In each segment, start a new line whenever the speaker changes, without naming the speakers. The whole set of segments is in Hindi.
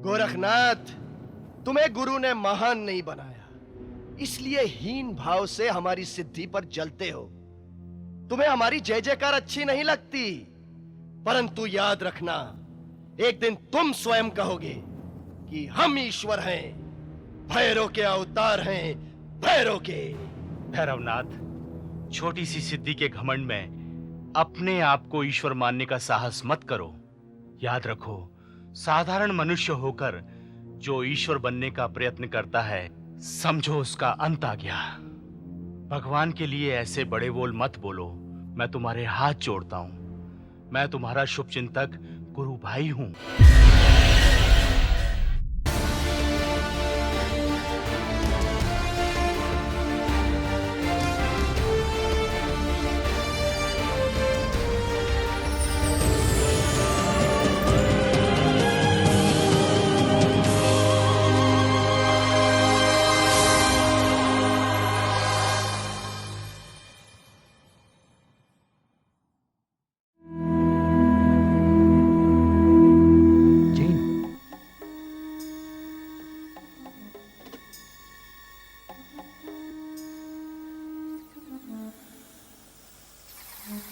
गोरखनाथ, तुम्हें गुरु ने महान नहीं बनाया, इसलिए हीन भाव से हमारी सिद्धि पर जलते हो। तुम्हें हमारी जय जयकार अच्छी नहीं लगती, परंतु याद रखना, एक दिन तुम स्वयं कहोगे कि हम ईश्वर हैं, भैरव के अवतार हैं, भैरव के।
भैरवनाथ, छोटी सी सिद्धि के घमंड में अपने आप को ईश्वर मानने का साहस मत करो। याद रखो, साधारण मनुष्य होकर जो ईश्वर बनने का प्रयत्न करता है, समझो उसका अंत आ गया। भगवान के लिए ऐसे बड़े बोल मत बोलो। मैं तुम्हारे हाथ जोड़ता हूं। मैं तुम्हारा शुभचिंतक गुरु भाई हूं।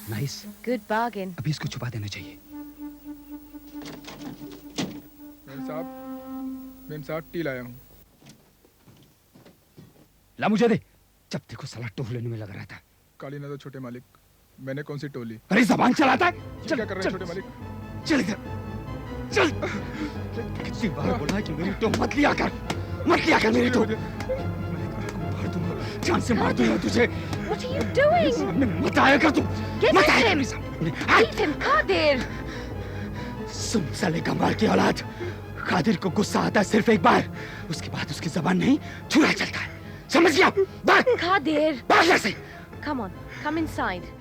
नाइस।
Good bargain.
अभी इसको छुपा देना चाहिए।
मेम साहब टी लाया हूँ।
ला मुझे दे। जब देखो साला टोह लेने में लगा रहता है।
काली नजर छोटे मालिक, मैंने कौन सी टोली?
अरे जबान चलाता है।
चल, क्या कर रहे हैं छोटे मालिक?
चल इधर, चल। कितनी बार बोला है कि मेरी टोह मत लिया कर, मत लिया कर मेरी टोह। मार दूंगा, जान से मार दूंगा तुझे।
What are you doing?
मत आया कर तू।
Get him! Leave him, Qadir!
सुन साले कमाल की औलाद, कादिर को गुस्सा आता है सिर्फ एक बार, उसके बाद उसकी जबान नहीं छुरा चलता है। समझ गया? बात।
कादिर!
बाहर से।
Come on, come inside.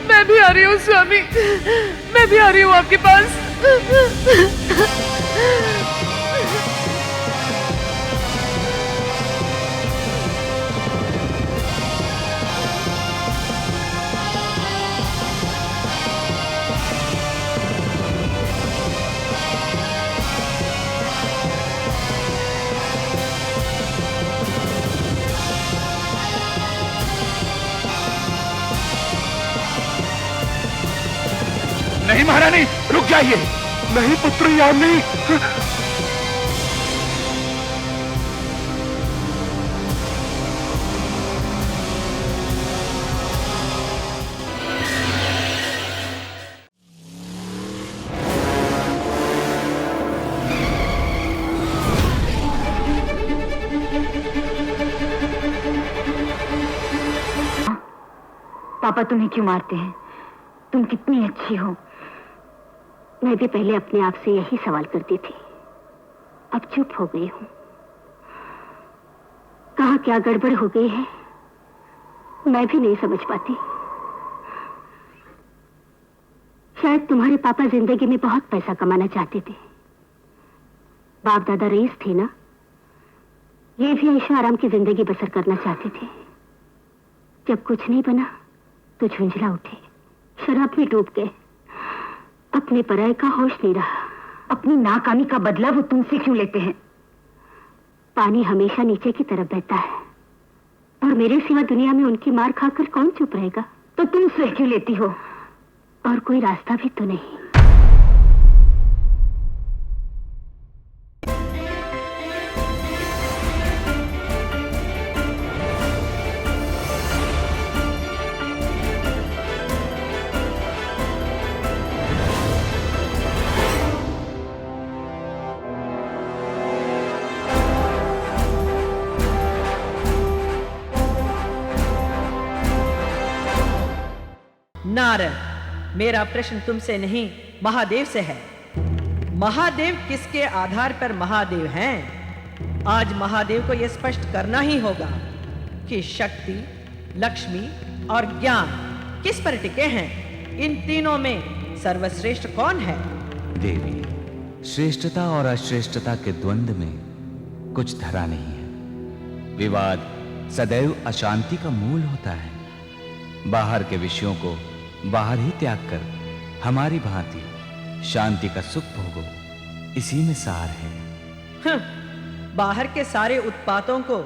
मैं भी आ रही हूँ स्वामी, मैं भी आ रही हूँ आपके पास।
नहीं महारानी, रुक जाइए। नहीं पुत्र, यार नहीं।
पापा तुम्हें क्यों मारते हैं? तुम कितनी अच्छी हो। मैं भी पहले अपने आप से यही सवाल करती थी, अब चुप हो गई हूं। कहाँ क्या गड़बड़ हो गई है, मैं भी नहीं समझ पाती। शायद तुम्हारे पापा जिंदगी में बहुत पैसा कमाना चाहते थे। बाप दादा रईस थे ना, ये भी ऐशो आराम की जिंदगी बसर करना चाहते थे। जब कुछ नहीं बना तो झुंझला उठे, शराब में डूब गए। अपने पराये का होश नहीं रहा। अपनी नाकामी का बदला वो तुमसे क्यों लेते हैं? पानी हमेशा नीचे की तरफ बहता है, और मेरे सिवा दुनिया में उनकी मार खाकर कौन चुप रहेगा? तो तुम स्वयं क्यों लेती हो? और कोई रास्ता भी तो नहीं।
नारद, मेरा प्रश्न तुमसे नहीं महादेव से है। महादेव किसके आधार पर महादेव हैं? आज महादेव को यह स्पष्ट करना ही होगा कि शक्ति, लक्ष्मी और ज्ञान किस पर टिके हैं। इन तीनों में सर्वश्रेष्ठ कौन है?
देवी, श्रेष्ठता और अश्रेष्ठता के द्वंद्व में कुछ धरा नहीं है। विवाद सदैव अशांति का मूल होता है। बाहर के विषयों को बाहर ही त्याग कर हमारी भांति शांति का सुख भोगो, इसी में सार है।
बाहर के सारे उत्पातों को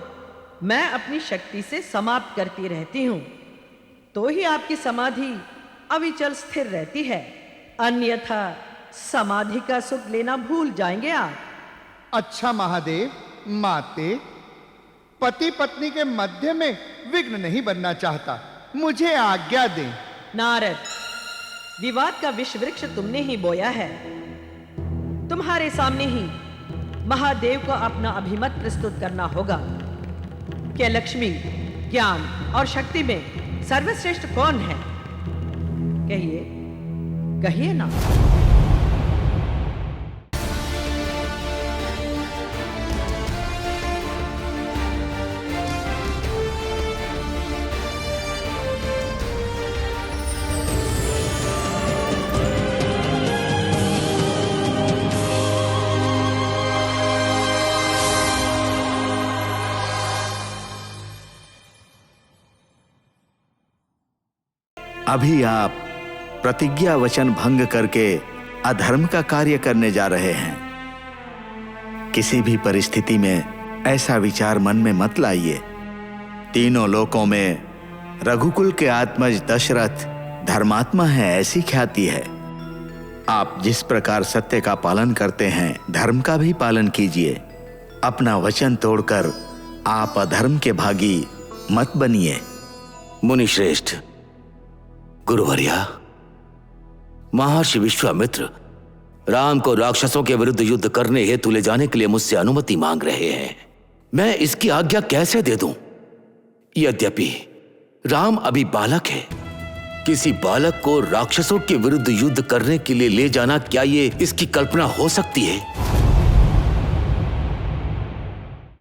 मैं अपनी शक्ति से समाप्त करती रहती हूं, तो ही आपकी समाधि अविचल स्थिर रहती है। अन्यथा समाधि का सुख लेना भूल जाएंगे आप।
अच्छा महादेव, माते, पति पत्नी के मध्य में विघ्न नहीं बनना चाहता, मुझे आज्ञा दें।
नारद, विवाद का विष वृक्ष तुमने ही बोया है। तुम्हारे सामने ही महादेव को अपना अभिमत प्रस्तुत करना होगा कि लक्ष्मी, ज्ञान और शक्ति में सर्वश्रेष्ठ कौन है? कहिए, कहिए ना।
अभी आप प्रतिज्ञा वचन भंग करके अधर्म का कार्य करने जा रहे हैं। किसी भी परिस्थिति में ऐसा विचार मन में मत लाइए। तीनों लोकों में रघुकुल के आत्मज दशरथ धर्मात्मा है, ऐसी ख्याति है। आप जिस प्रकार सत्य का पालन करते हैं, धर्म का भी पालन कीजिए। अपना वचन तोड़कर आप अधर्म के भागी मत बनिए।
मुनिश्रेष्ठ, गुरुवर्या, महर्षि विश्वामित्र राम को राक्षसों के विरुद्ध युद्ध करने हेतु ले जाने के लिए मुझसे अनुमति मांग रहे हैं। मैं इसकी आज्ञा कैसे दे दूं? यद्यपि राम अभी बालक है, किसी बालक को राक्षसों के विरुद्ध युद्ध करने के लिए ले जाना, क्या ये इसकी कल्पना हो सकती है?